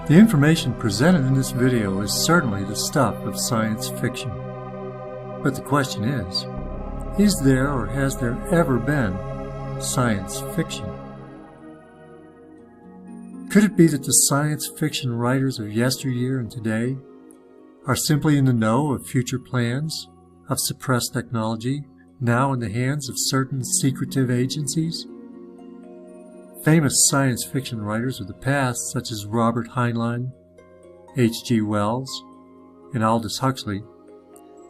The information presented in this video is certainly the stuff of science fiction. But the question is there or has there ever been science fiction? Could it be that the science fiction writers of yesteryear and today are simply in the know of future plans of suppressed technology now in the hands of certain secretive agencies? Famous science fiction writers of the past, such as Robert Heinlein, H.G. Wells, and Aldous Huxley,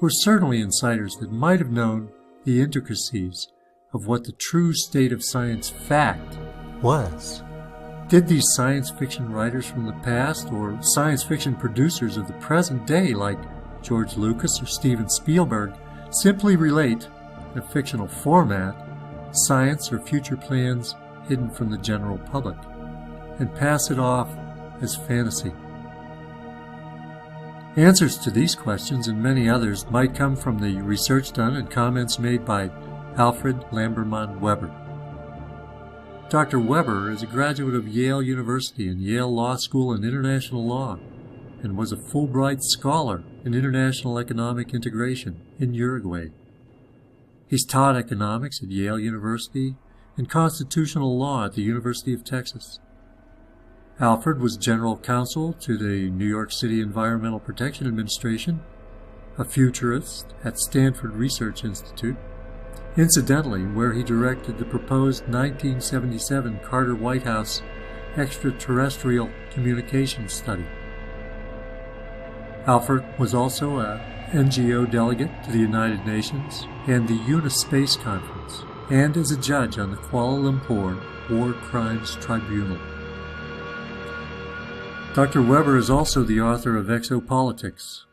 were certainly insiders that might have known the intricacies of what the true state of science fact was. Did these science fiction writers from the past, or science fiction producers of the present day like George Lucas or Steven Spielberg, simply relate, in a fictional format, science or future plans hidden from the general public, and pass it off as fantasy? Answers to these questions and many others might come from the research done and comments made by Alfred Lamberman Weber. Dr. Weber is a graduate of Yale University and Yale Law School in International Law, and was a Fulbright Scholar in International Economic Integration in Uruguay. He's taught economics at Yale University and constitutional law at the University of Texas. Alfred was general counsel to the New York City Environmental Protection Administration, a futurist at Stanford Research Institute, incidentally where he directed the proposed 1977 Carter White House extraterrestrial communications study. Alfred was also an NGO delegate to the United Nations and the Unispace Conference, and is a judge on the Kuala Lumpur War Crimes Tribunal. Dr. Weber is also the author of Exopolitics,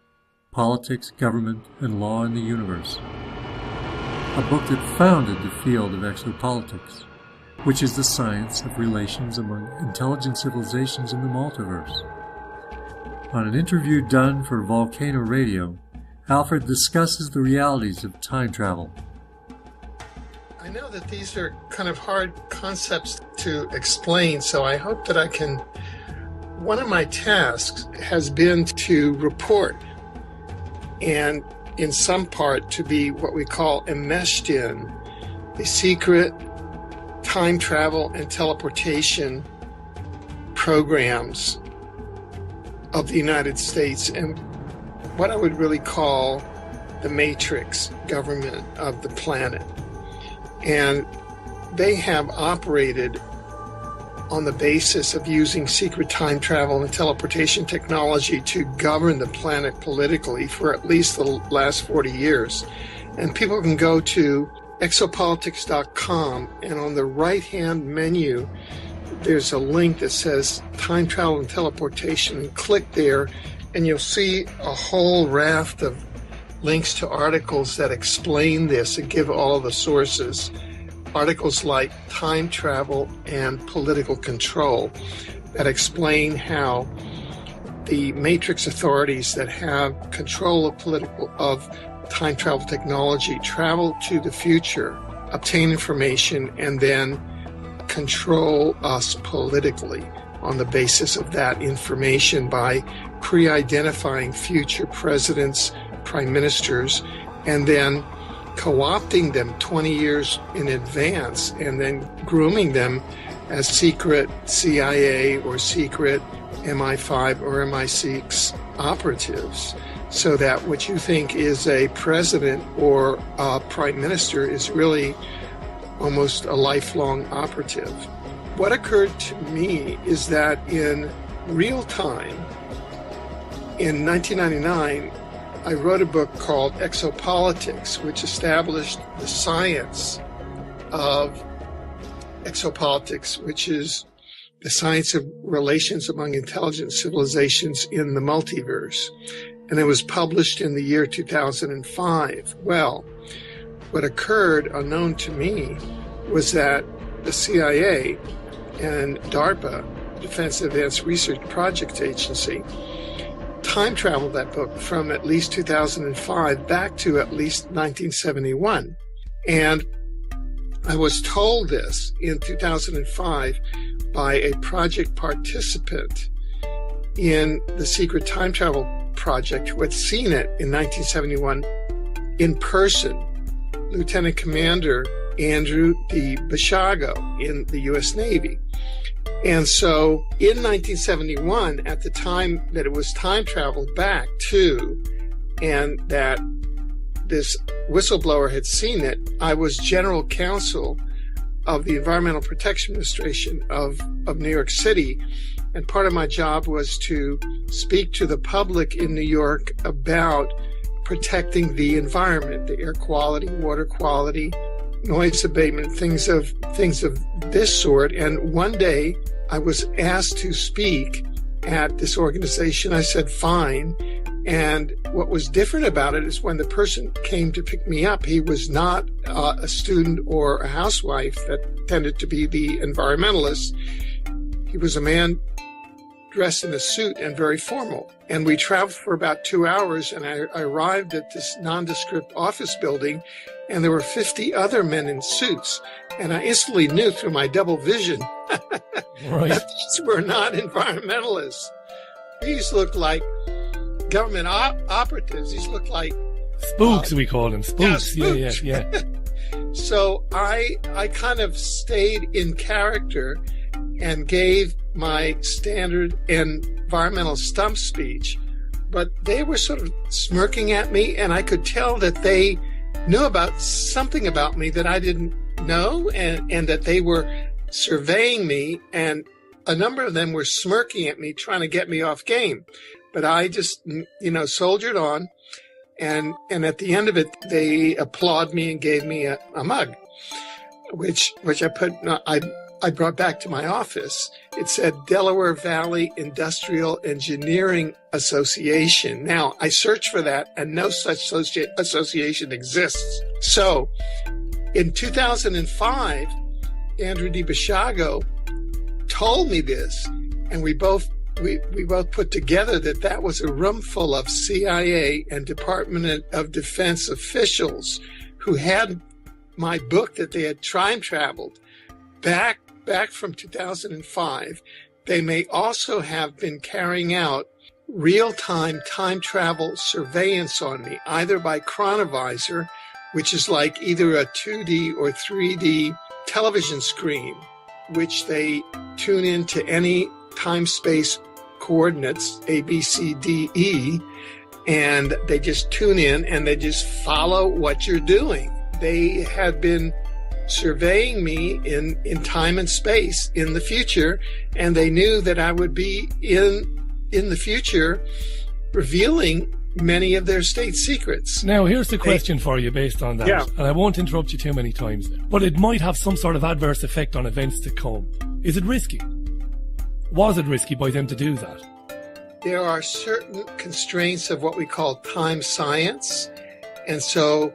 Politics, Government, and Law in the Universe, a book that founded the field of exopolitics, which is the science of relations among intelligent civilizations in the multiverse. On an interview done for Volcano Radio, Alfred discusses the realities of time travel. I know that these are kind of hard concepts to explain, so I hope that I can. One of my tasks has been to report, and in some part to be what we call enmeshed in the secret time travel and teleportation programs of the United States and what I would really call the matrix government of the planet. And they have operated on the basis of using secret time travel and teleportation technology to govern the planet politically for at least the last 40 years. And people can go to exopolitics.com, and on the right-hand menu, there's a link that says time travel and teleportation, and click there, and you'll see a whole raft of links to articles that explain this and give all of the sources. Articles like Time Travel and Political Control that explain how the matrix authorities that have control of time travel technology travel to the future, obtain information, and then control us politically on the basis of that information by pre-identifying future presidents, prime ministers, and then co-opting them 20 years in advance and then grooming them as secret CIA or secret MI5 or MI6 operatives, so that what you think is a president or a prime minister is really almost a lifelong operative. What occurred to me is that in real time, in 1999, I wrote a book called Exopolitics, which established the science of exopolitics, which is the science of relations among intelligent civilizations in the multiverse. And it was published in the year 2005. Well, what occurred, unknown to me, was that the CIA and DARPA, Defense Advanced Research Project Agency, time traveled that book from at least 2005 back to at least 1971. And I was told this in 2005 by a project participant in the secret time travel project who had seen it in 1971 in person, Lieutenant Commander Andrew D. Bashago in the U.S. Navy. And so in 1971, at the time that it was time traveled back to, and that this whistleblower had seen it, I was general counsel of the Environmental Protection Administration of New York City. And part of my job was to speak to the public in New York about protecting the environment, the air quality, water quality, noise abatement, things of this sort. And one day I was asked to speak at this organization. I said, fine. And what was different about it is when the person came to pick me up, he was not a student or a housewife that tended to be the environmentalist. He was a man dressed in a suit and very formal. And we traveled for about 2 hours, and I arrived at this nondescript office building, and there were 50 other men in suits. And I instantly knew through my double vision right. that these were not environmentalists. These looked like government operatives. These looked like spooks, we call them. Spooks. Yeah. So I kind of stayed in character and gave my standard environmental stump speech, but they were sort of smirking at me, and I could tell that they knew about something about me that I didn't know, and that they were surveying me, and a number of them were smirking at me, trying to get me off game. But I just, soldiered on, and at the end of it, they applauded me and gave me a mug, which I brought back to my office. It said Delaware Valley Industrial Engineering Association. Now, I searched for that, and no such association exists. So, in 2005, Andrew D. Bashago told me this, and we both put together that was a room full of CIA and Department of Defense officials who had my book that they had time traveled back from 2005. They may also have been carrying out real-time time travel surveillance on me, either by Chronovsor, which is like either a 2D or 3D television screen, which they tune into any time-space coordinates, A, B, C, D, E, and they just tune in and they just follow what you're doing. They had been surveying me in time and space in the future, and they knew that I would be in the future revealing many of their state secrets. Now, here's the question for you based on that. Yeah. And I won't interrupt you too many times there. But it might have some sort of adverse effect on events to come. Is it risky? Was it risky by them to do that? There are certain constraints of what we call time science. And so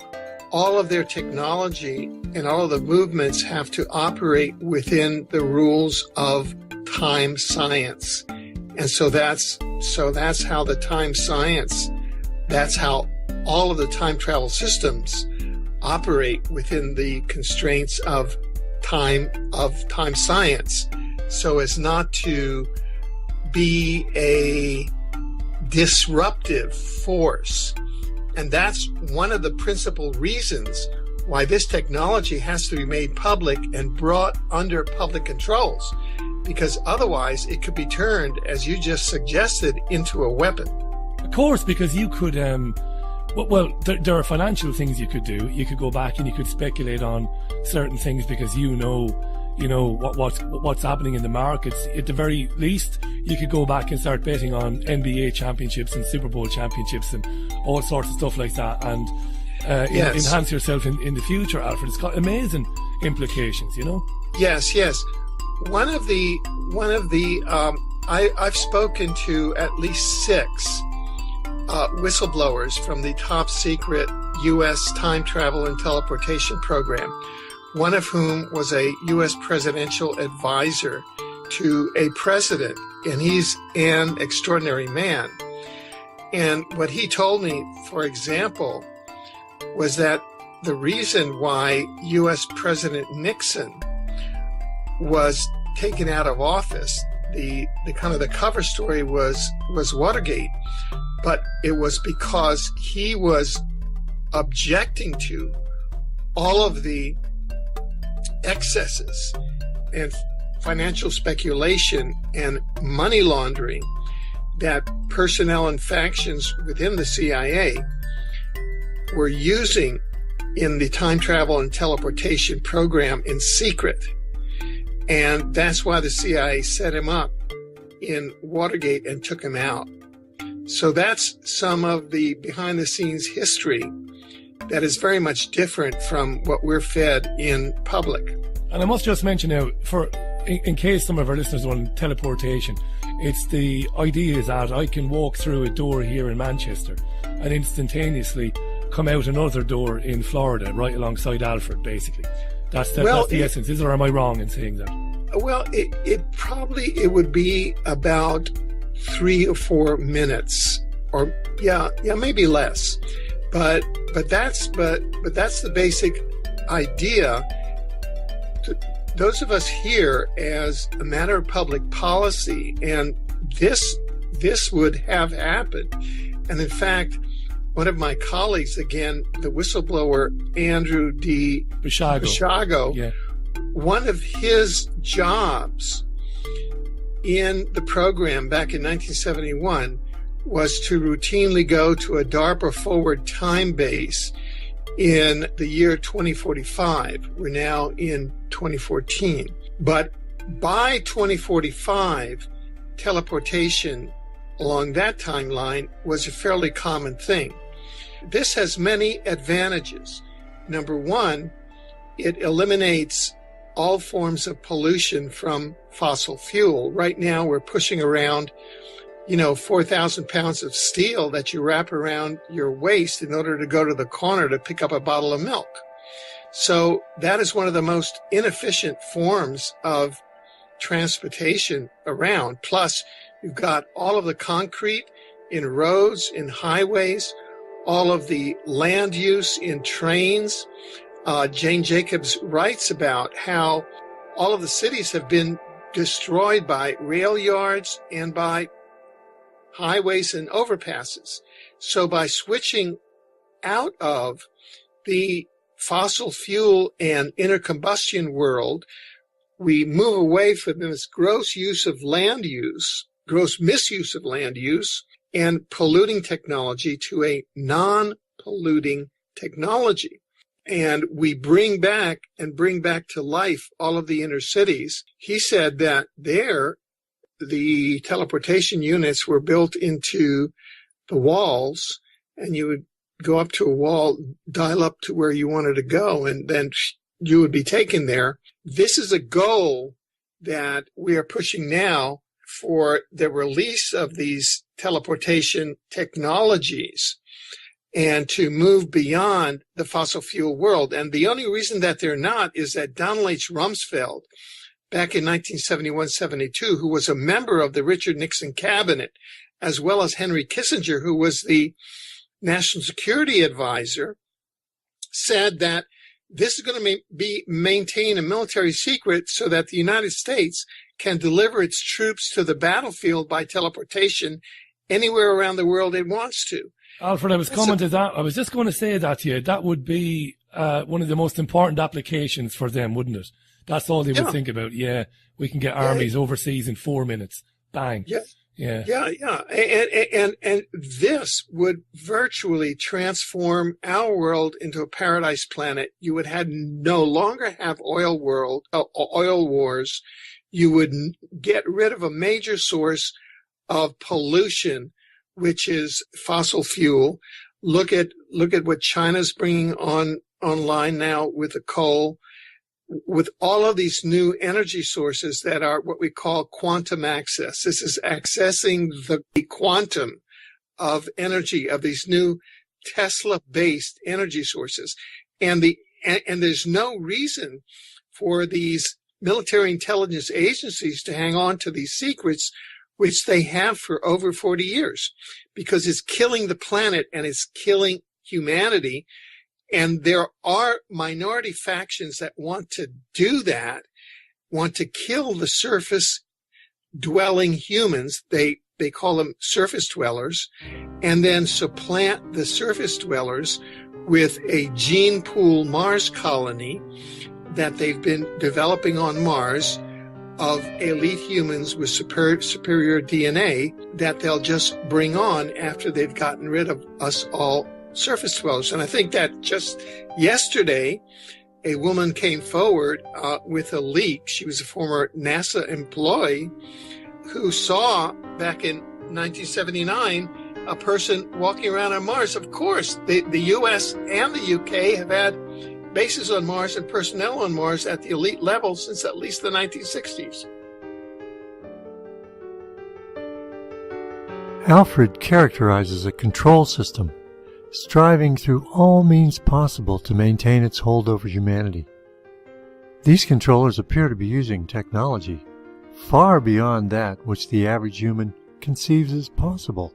all of their technology and all of the movements have to operate within the rules of time science. And so that's how the time science, that's how all of the time travel systems operate within the constraints of time science, so as not to be a disruptive force. And that's one of the principal reasons why this technology has to be made public and brought under public controls, because otherwise it could be turned, as you just suggested, into a weapon. Of course, because you could, there are financial things you could do. You could go back and you could speculate on certain things because you know what's happening in the markets. At the very least, you could go back and start betting on NBA championships and Super Bowl championships and all sorts of stuff like that, and enhance yourself in the future, Alfred. It's got amazing implications, Yes. One of the I've spoken to at least 6 whistleblowers from the top secret U.S. time travel and teleportation program, one of whom was a U.S. presidential advisor to a president, and he's an extraordinary man. And what he told me, for example, was that the reason why U.S. President Nixon was taken out of office the kind of the cover story was Watergate, but it was because he was objecting to all of the excesses and financial speculation and money laundering that personnel and factions within the CIA were using in the time travel and teleportation program in secret. And that's why the CIA set him up in Watergate and took him out. So that's some of the behind the scenes history that is very much different from what we're fed in public. And I must just mention now, in case some of our listeners want teleportation, it's the idea is that I can walk through a door here in Manchester and instantaneously come out another door in Florida, right alongside Alfred, basically. That's the essence. Is or am I wrong in saying that? Well, it would be about 3 or 4 minutes, or maybe less. But that's the basic idea. Those of us here, as a matter of public policy, and this would have happened. And in fact, one of my colleagues, again, the whistleblower Andrew D. Bishago, yeah. One of his jobs in the program back in 1971 was to routinely go to a DARPA forward time base in the year 2045. We're now in 2014. But by 2045, teleportation along that timeline was a fairly common thing. This has many advantages. Number one, it eliminates all forms of pollution from fossil fuel. Right now, we're pushing around 4,000 pounds of steel that you wrap around your waist in order to go to the corner to pick up a bottle of milk. So that is one of the most inefficient forms of transportation around. Plus, you've got all of the concrete in roads, in highways, all of the land use in trains. Jane Jacobs writes about how all of the cities have been destroyed by rail yards and by highways and overpasses. So by switching out of the fossil fuel and intercombustion world, we move away from this gross misuse of land use and polluting technology to a non-polluting technology. And we bring back to life all of the inner cities. He said that the teleportation units were built into the walls, and you would go up to a wall, dial up to where you wanted to go, and then you would be taken there. This is a goal that we are pushing now for the release of these teleportation technologies and to move beyond the fossil fuel world. And the only reason that they're not is that Donald H. Rumsfeld, back in 1971-72, who was a member of the Richard Nixon cabinet, as well as Henry Kissinger, who was the national security advisor, said that this is going to maintain a military secret so that the United States can deliver its troops to the battlefield by teleportation anywhere around the world it wants to. Alfred, I was coming to that. I was just going to say that to you. That would be one of the most important applications for them, wouldn't it? That's all they would think about. Yeah, we can get armies overseas in 4 minutes. Bang. Yeah. And this would virtually transform our world into a paradise planet. You would no longer have oil wars. You would get rid of a major source of pollution, which is fossil fuel. Look at what China's bringing online now with the coal, with all of these new energy sources that are what we call quantum access. This is accessing the quantum of energy of these new Tesla-based energy sources. And there's no reason for these military intelligence agencies to hang on to these secrets, which they have for over 40 years, because it's killing the planet and it's killing humanity. And there are minority factions that want to do that, want to kill the surface dwelling humans, they call them surface dwellers, and then supplant the surface dwellers with a gene pool Mars colony that they've been developing on Mars of elite humans with superior DNA that they'll just bring on after they've gotten rid of us all surface dwellers. And I think that just yesterday, a woman came forward with a leak. She was a former NASA employee who saw back in 1979 a person walking around on Mars. Of course, the U.S. and the U.K. have had bases on Mars and personnel on Mars at the elite level since at least the 1960s. Alfred characterizes a control system striving through all means possible to maintain its hold over humanity. These controllers appear to be using technology far beyond that which the average human conceives as possible.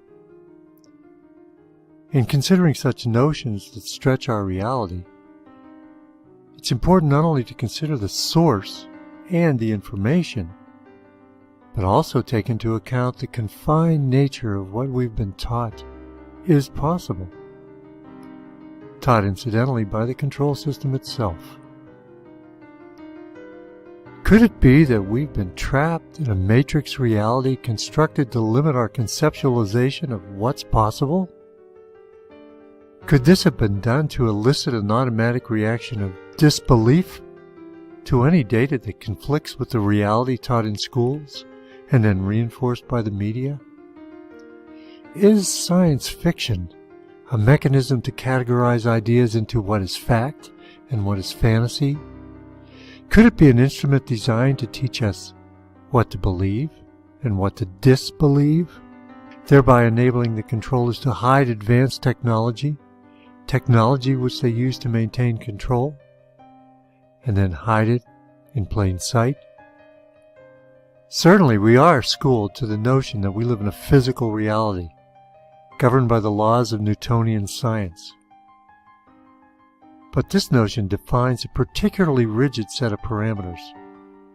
In considering such notions that stretch our reality, it's important not only to consider the source and the information, but also take into account the confined nature of what we've been taught is possible. Taught incidentally by the control system itself. Could it be that we've been trapped in a matrix reality constructed to limit our conceptualization of what's possible? Could this have been done to elicit an automatic reaction of disbelief to any data that conflicts with the reality taught in schools and then reinforced by the media? Is science fiction a mechanism to categorize ideas into what is fact and what is fantasy? Could it be an instrument designed to teach us what to believe and what to disbelieve, thereby enabling the controllers to hide advanced technology which they use to maintain control, and then hide it in plain sight? Certainly we are schooled to the notion that we live in a physical reality, governed by the laws of Newtonian science. But this notion defines a particularly rigid set of parameters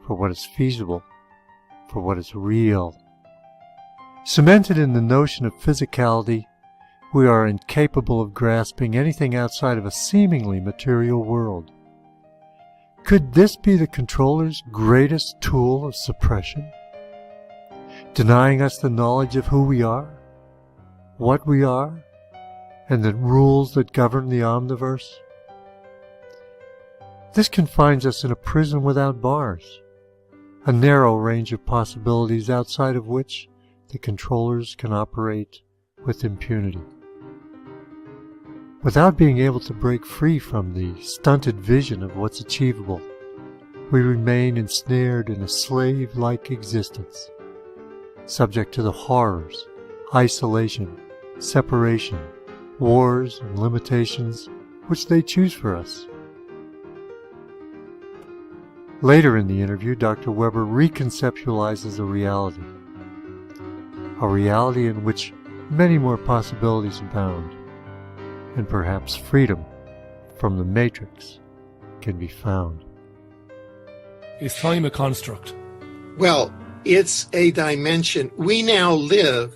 for what is feasible, for what is real. Cemented in the notion of physicality, we are incapable of grasping anything outside of a seemingly material world. Could this be the controller's greatest tool of suppression? Denying us the knowledge of who we are, what we are, and the rules that govern the omniverse? This confines us in a prison without bars, a narrow range of possibilities outside of which the controllers can operate with impunity. Without being able to break free from the stunted vision of what's achievable, we remain ensnared in a slave-like existence, subject to the horrors, isolation, separation, wars, and limitations which they choose for us. Later in the interview, Dr. Weber reconceptualizes a reality in which many more possibilities abound, and perhaps freedom from the matrix can be found. Is time a construct? Well, it's a dimension. We now live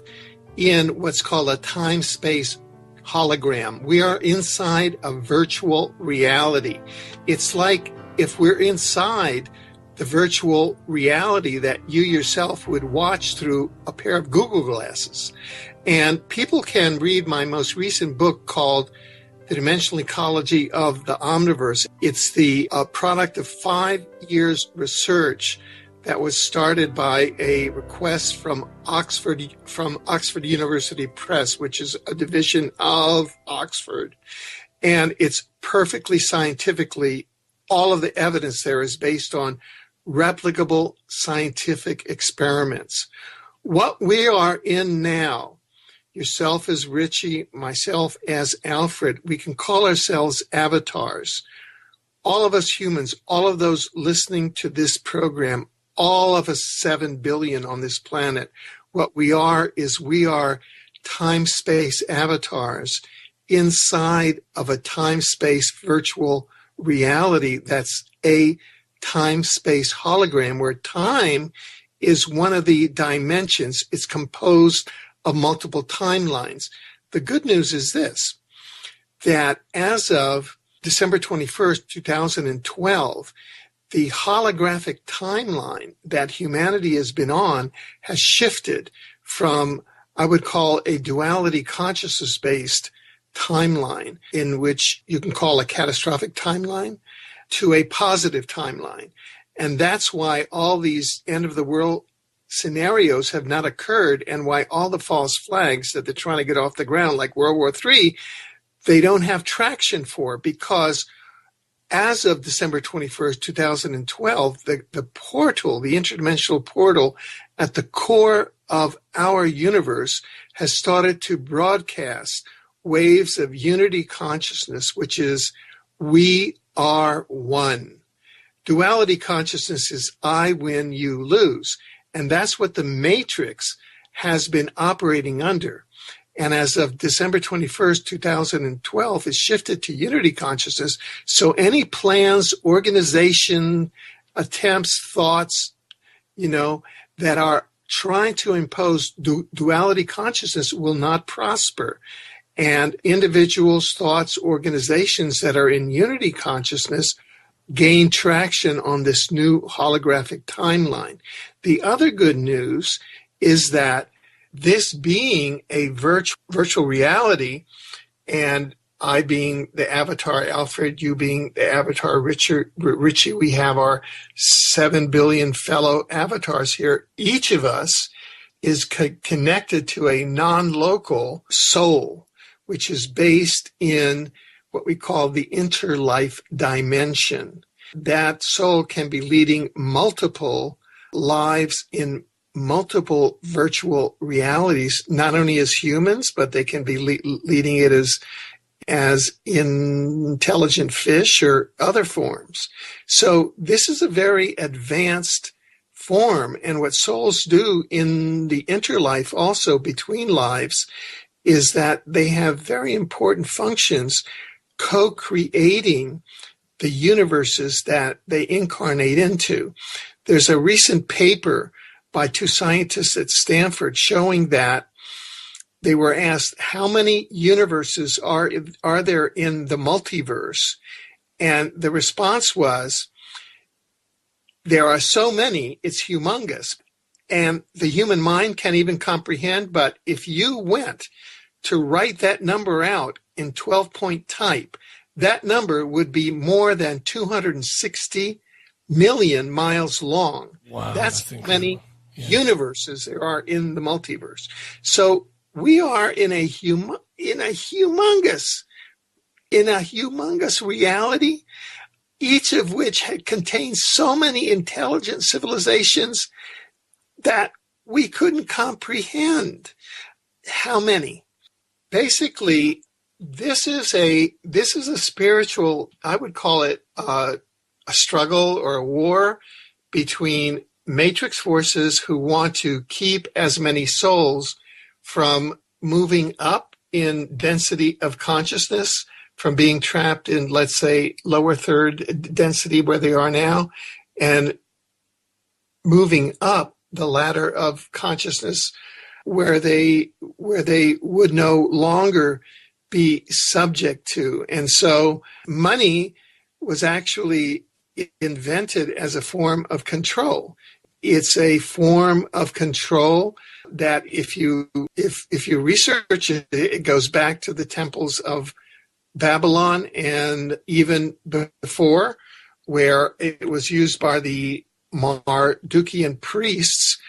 in what's called a time-space hologram. We are inside a virtual reality. It's like if we're inside the virtual reality that you yourself would watch through a pair of Google glasses. And people can read my most recent book called The Dimensional Ecology of the Omniverse. It's the product of 5 years research that was started by a request from Oxford University Press, which is a division of Oxford. And it's perfectly scientifically, all of the evidence there is based on replicable scientific experiments. What we are in now, yourself as Richie, myself as Alfred, we can call ourselves avatars. All of us humans, all of those listening to this program, all of us 7 billion on this planet, what we are is we are time-space avatars inside of a time-space virtual reality that's a time-space hologram where time is one of the dimensions. It's composed of multiple timelines. The good news is this, that as of December 21st, 2012, the holographic timeline that humanity has been on has shifted from, I would call, a duality consciousness-based timeline, in which you can call a catastrophic timeline, to a positive timeline. And that's why all these end-of-the-world scenarios have not occurred, and why all the false flags that they're trying to get off the ground, like World War III, they don't have traction for, because as of December 21st, 2012, the portal, the interdimensional portal at the core of our universe has started to broadcast waves of unity consciousness, which is we are one. Duality consciousness is I win, you lose. And that's what the matrix has been operating under. And as of December 21st, 2012, is shifted to unity consciousness. So any plans, organization, attempts, thoughts, that are trying to impose duality consciousness will not prosper. And individuals, thoughts, organizations that are in unity consciousness gain traction on this new holographic timeline. The other good news is that this being a virtual reality, and I being the avatar Alfred, you being the avatar Richie, we have our 7 billion fellow avatars here. Each of us is connected to a non-local soul, which is based in what we call the interlife dimension. That soul can be leading multiple lives in multiple virtual realities, not only as humans, but they can be leading it as intelligent fish or other forms. So this is a very advanced form. And what souls do in the interlife, also between lives, is that they have very important functions co-creating the universes that they incarnate into. There's a recent paper by 2 scientists at Stanford showing that they were asked how many universes are there in the multiverse, and the response was, there are so many, it's humongous, and the human mind can't even comprehend. But if you went to write that number out in 12-point type, that number would be more than 260 million miles long. Wow, that's how many universes there are in the multiverse. So we are in a humongous reality, each of which contains so many intelligent civilizations that we couldn't comprehend how many. Basically, this is a spiritual, I would call it a struggle or a war between matrix forces who want to keep as many souls from moving up in density of consciousness, from being trapped in, let's say, lower third density where they are now, and moving up the ladder of consciousness where they would no longer be subject to. And so money was actually invented as a form of control. It's a form of control that if you research it, it goes back to the temples of Babylon and even before, where it was used by the Mardukian priests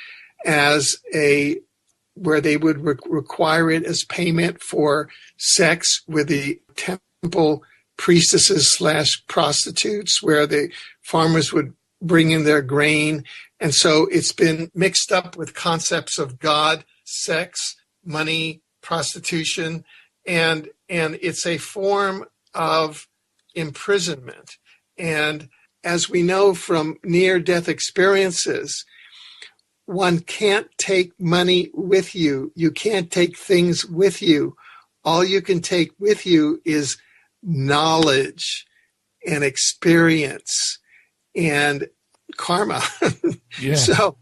where they would require it as payment for sex with the temple priestesses / prostitutes, where the farmers would bring in their grain. And so it's been mixed up with concepts of God, sex, money, prostitution, and it's a form of imprisonment. And as we know from near-death experiences, one can't take money with you. You can't take things with you. All you can take with you is knowledge and experience and karma. Yeah. So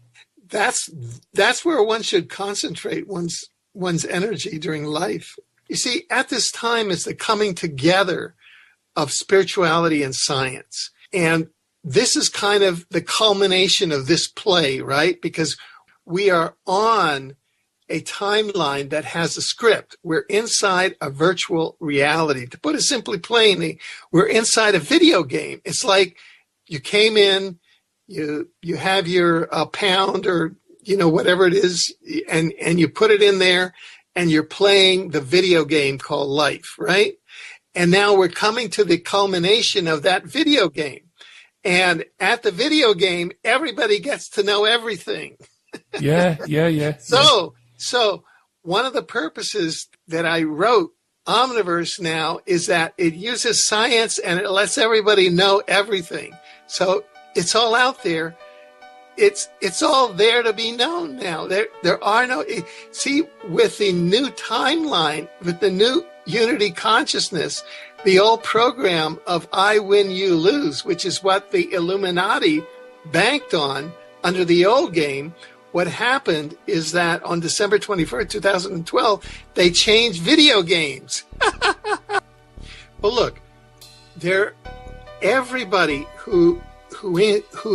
that's where one should concentrate one's energy during life. You see, at this time is the coming together of spirituality and science. And this is kind of the culmination of this play, right? Because we are on a timeline that has a script. We're inside a virtual reality. To put it simply plainly, we're inside a video game. It's like you came in, you have your pound or, whatever it is, and you put it in there and you're playing the video game called life, right? And now we're coming to the culmination of that video game. And at the video game, everybody gets to know everything. Yeah. So one of the purposes that I wrote Omniverse now is that it uses science and it lets everybody know everything. So it's all out there. It's all there to be known now. There are no, see, with the new timeline, with the new unity consciousness, the old program of I win, you lose, which is what the Illuminati banked on under the old game. What happened is that on December 21st, 2012, they changed video games. Well, look, everybody who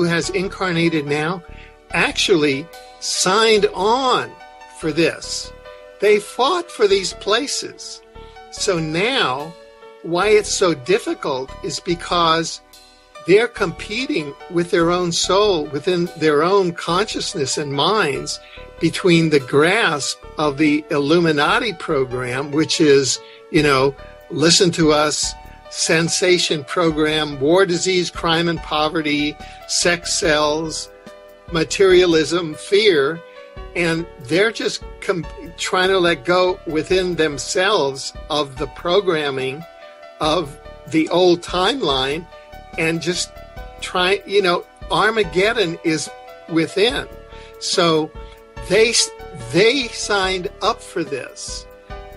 has incarnated now actually signed on for this. They fought for these places. So now, why it's so difficult is because they're competing with their own soul, within their own consciousness and minds, between the grasp of the Illuminati program, which is, listen to us, sensation program, war, disease, crime, and poverty, sex cells, materialism, fear, and they're just trying to let go within themselves of the programming of the old timeline and just try, Armageddon is within. So they signed up for this,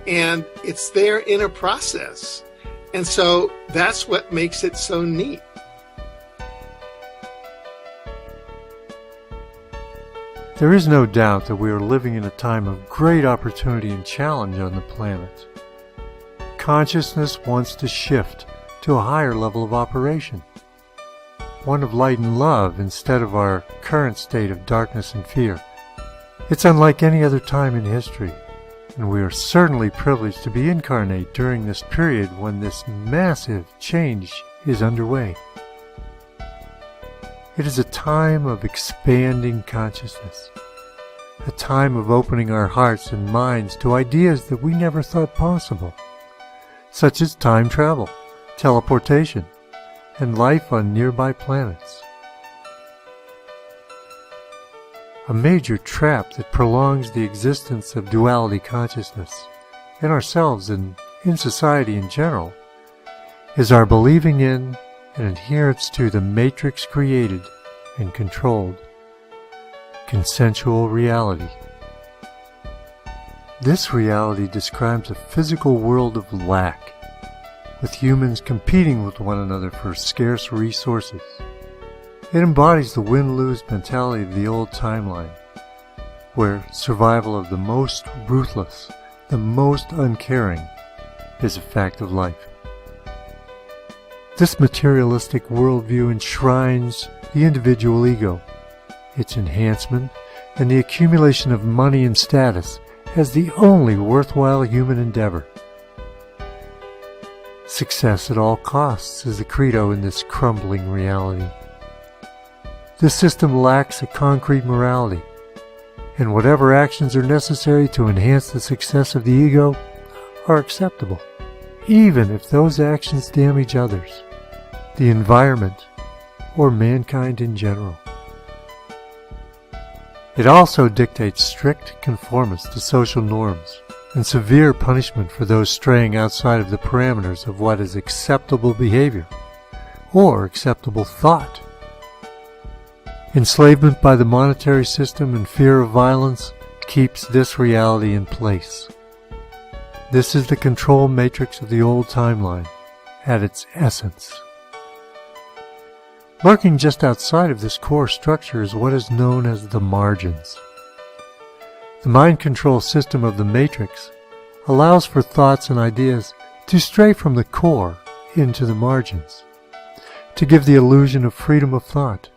and it's their inner process. And so that's what makes it so neat. There is no doubt that we are living in a time of great opportunity and challenge on the planet. Consciousness wants to shift to a higher level of operation, one of light and love instead of our current state of darkness and fear. It's unlike any other time in history, and we are certainly privileged to be incarnate during this period when this massive change is underway. It is a time of expanding consciousness, a time of opening our hearts and minds to ideas that we never thought possible, such as time travel, teleportation, and life on nearby planets. A major trap that prolongs the existence of duality consciousness in ourselves and in society in general is our believing in and adherence to the matrix created and controlled consensual reality. This reality describes a physical world of lack, with humans competing with one another for scarce resources. It embodies the win-lose mentality of the old timeline, where survival of the most ruthless, the most uncaring, is a fact of life. This materialistic worldview enshrines the individual ego, its enhancement, and the accumulation of money and status as the only worthwhile human endeavor. Success at all costs is the credo in this crumbling reality. This system lacks a concrete morality, and whatever actions are necessary to enhance the success of the ego are acceptable, even if those actions damage others, the environment, or mankind in general. It also dictates strict conformance to social norms and severe punishment for those straying outside of the parameters of what is acceptable behavior or acceptable thought. Enslavement by the monetary system and fear of violence keeps this reality in place. This is the control matrix of the old timeline at its essence. Lurking just outside of this core structure is what is known as the margins. The mind control system of the matrix allows for thoughts and ideas to stray from the core into the margins, to give the illusion of freedom of thought.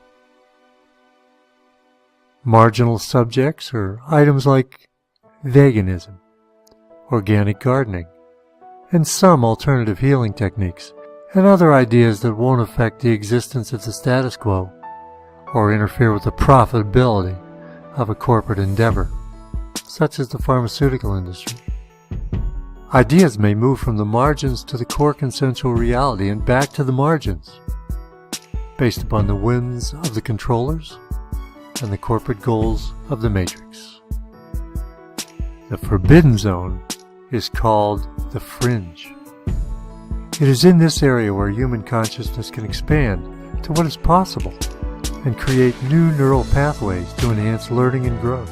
Marginal subjects are items like veganism, organic gardening, and some alternative healing techniques, and other ideas that won't affect the existence of the status quo or interfere with the profitability of a corporate endeavor, such as the pharmaceutical industry. Ideas may move from the margins to the core consensual reality and back to the margins, based upon the whims of the controllers and the corporate goals of the matrix. The forbidden zone is called the fringe. It is in this area where human consciousness can expand to what is possible and create new neural pathways to enhance learning and growth.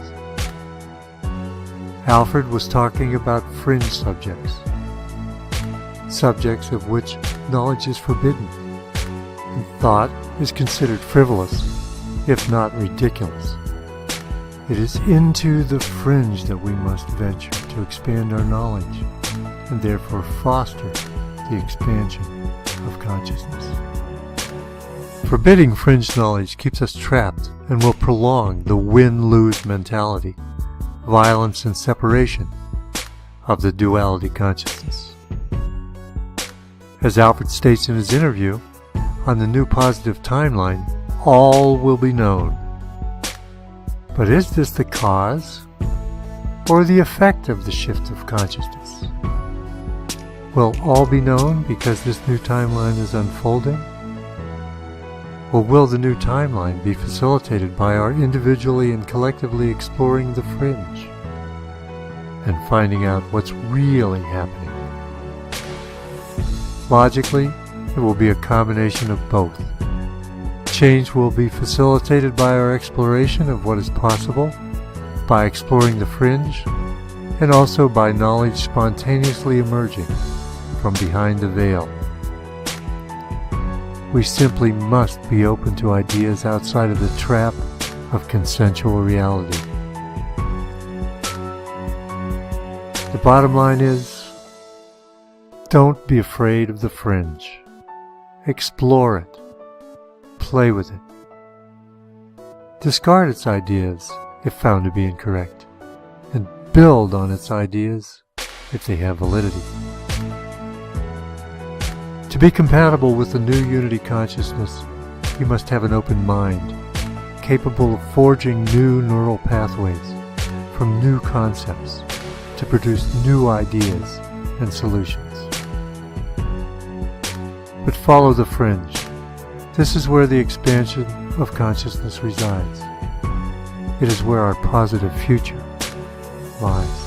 Alfred was talking about fringe subjects, subjects of which knowledge is forbidden, and thought is considered frivolous, if not ridiculous. It is into the fringe that we must venture to expand our knowledge, and therefore foster the expansion of consciousness. Forbidding fringe knowledge keeps us trapped and will prolong the win-lose mentality, violence and separation of the duality consciousness. As Alfred states in his interview, on the new positive timeline, all will be known. But is this the cause or the effect of the shift of consciousness? Will all be known because this new timeline is unfolding? Or will the new timeline be facilitated by our individually and collectively exploring the fringe and finding out what's really happening? Logically, it will be a combination of both. Change will be facilitated by our exploration of what is possible, by exploring the fringe, and also by knowledge spontaneously emerging from behind the veil. We simply must be open to ideas outside of the trap of consensual reality. The bottom line is, don't be afraid of the fringe. Explore it. Play with it. Discard its ideas if found to be incorrect, and build on its ideas if they have validity. To be compatible with the new unity consciousness, you must have an open mind, capable of forging new neural pathways from new concepts to produce new ideas and solutions. But follow the fringe. This is where the expansion of consciousness resides. It is where our positive future lies.